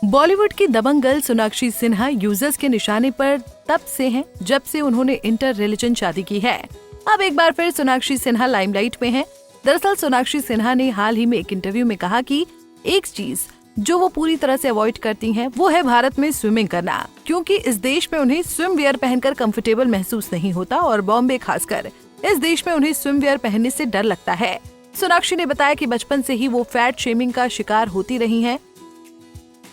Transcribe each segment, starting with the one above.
बॉलीवुड की दबंग girl Sonakshi Sinha users के निशाने पर तब से हैं जब से उन्होंने इंटर रिलीजन शादी की है। अब एक बार फिर सोनाक्षी सिन्हा लाइमलाइट में हैं। दरअसल सोनाक्षी सिन्हा ने हाल ही में एक इंटरव्यू में कहा कि एक चीज जो वो पूरी तरह से अवॉइड करती हैं वो है भारत में स्विमिंग करना, क्योंकि इस देश में उन्हें स्विम वियर पहनकर कंफर्टेबल महसूस नहीं होता और बॉम्बे खासकर इस देश में उन्हें स्विम वियर पहनने से डर लगता है। सोनाक्षी ने बताया कि बचपन से ही वो फैट शेमिंग का शिकार होती रही हैं।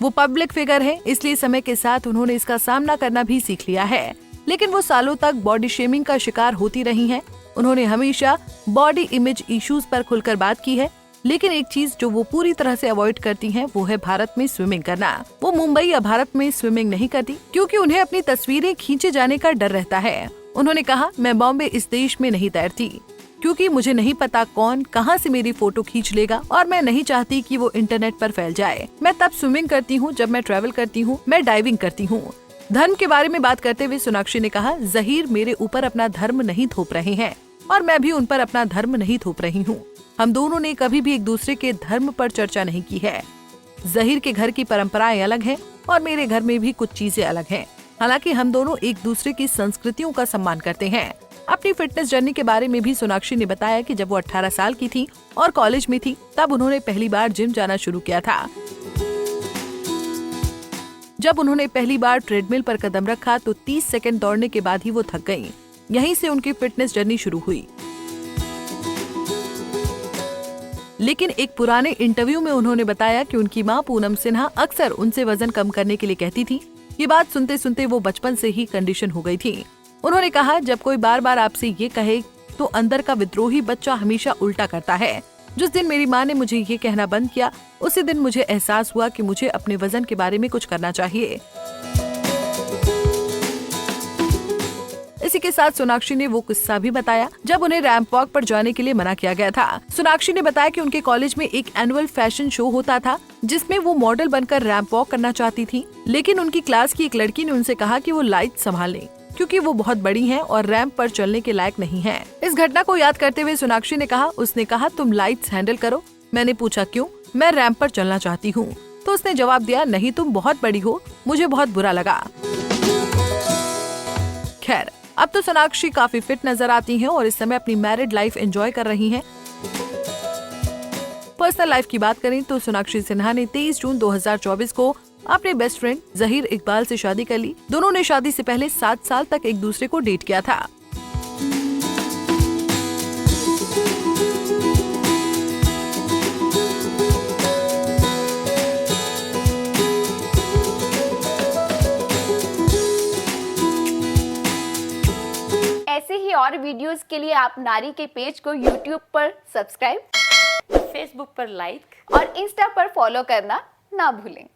वो पब्लिक फिगर है, इसलिए समय के साथ उन्होंने इसका सामना करना भी सीख लिया है, लेकिन वो सालों तक बॉडी शेमिंग का शिकार होती रही हैं। उन्होंने हमेशा बॉडी इमेज इश्यूज पर खुलकर बात की है, लेकिन एक चीज जो वो पूरी तरह से अवॉइड करती हैं वो है भारत में स्विमिंग करना। वो मुंबई या भारत में स्विमिंग नहीं करती क्योंकि उन्हें अपनी तस्वीरें खींचे जाने का डर रहता है। उन्होंने कहा, मैं बॉम्बे इस देश में नहीं तैरती क्योंकि मुझे नहीं पता कौन कहां से मेरी फोटो खींच लेगा और मैं नहीं चाहती कि वो इंटरनेट पर फैल जाए। मैं तब स्विमिंग करती हूँ जब मैं ट्रैवल करती हूँ, मैं डाइविंग करती हूँ। धर्म के बारे में बात करते हुए सोनाक्षी ने कहा, ज़हीर मेरे ऊपर अपना धर्म नहीं थोप रहे हैं और मैं भी उन पर अपना धर्म नहीं थोप रही हूँ। हम दोनों ने कभी भी एक दूसरे के धर्म पर चर्चा नहीं की है। ज़हीर के घर की परंपराएं अलग हैं और मेरे घर में भी कुछ चीजें अलग हैं। हालांकि हम दोनों एक दूसरे की संस्कृतियों का सम्मान करते हैं। अपनी फिटनेस जर्नी के बारे में भी सोनाक्षी ने बताया कि जब वो 18 साल की थी और कॉलेज में थी तब उन्होंने पहली बार जिम जाना शुरू किया था। जब उन्होंने पहली बार ट्रेडमिल पर कदम रखा तो 30 सेकंड दौड़ने के बाद ही वो थक गईं। यहीं से उनकी फिटनेस जर्नी शुरू हुई। लेकिन एक पुराने इंटरव्यू में उन्होंने बताया कि उनकी मां पूनम सिन्हा अक्सर उनसे वजन कम करने के लिए कहती थी। ये बात सुनते सुनते वो बचपन से ही कंडीशन हो गई थी। उन्होंने कहा, जब कोई बार बार आपसे ये कहे तो अंदर का विद्रोही बच्चा हमेशा उल्टा करता है। जिस दिन मेरी माँ ने मुझे ये कहना बंद किया उसी दिन मुझे एहसास हुआ कि मुझे अपने वजन के बारे में कुछ करना चाहिए। इसी के साथ सोनाक्षी ने वो किस्सा भी बताया जब उन्हें रैंप वॉक पर जाने के लिए मना किया गया था। सोनाक्षी ने बताया कि उनके कॉलेज में एक एनुअल फैशन शो होता था जिसमें वो मॉडल बनकर रैंप वॉक करना चाहती थी, लेकिन उनकी क्लास की एक लड़की ने उनसे कहा कि वो लाइट संभाल लें क्योंकि वो बहुत बड़ी हैं और रैंप पर चलने के लायक नहीं हैं। इस घटना को याद करते हुए सोनाक्षी ने कहा, उसने कहा तुम लाइट्स हैंडल करो। मैंने पूछा क्यों? मैं रैंप पर चलना चाहती हूँ। तो उसने जवाब दिया, नहीं तुम बहुत बड़ी हो। मुझे बहुत बुरा लगा। खैर, अब तो सोनाक्षी काफी फिट नजर आती हैं और इस समय अपनी मैरिड लाइफ एंजॉय कर रही हैं। पर्सनल लाइफ की बात करें तो सोनाक्षी सिन्हा ने 23 जून 2024 को अपने बेस्ट फ्रेंड ज़हीर इकबाल से शादी कर ली। दोनों ने शादी से पहले 7 साल तक एक दूसरे को डेट किया था। ऐसे ही और वीडियोस के लिए आप नारी के पेज को YouTube पर सब्सक्राइब, फेसबुक पर लाइक और इंस्टा पर फॉलो करना ना भूलें।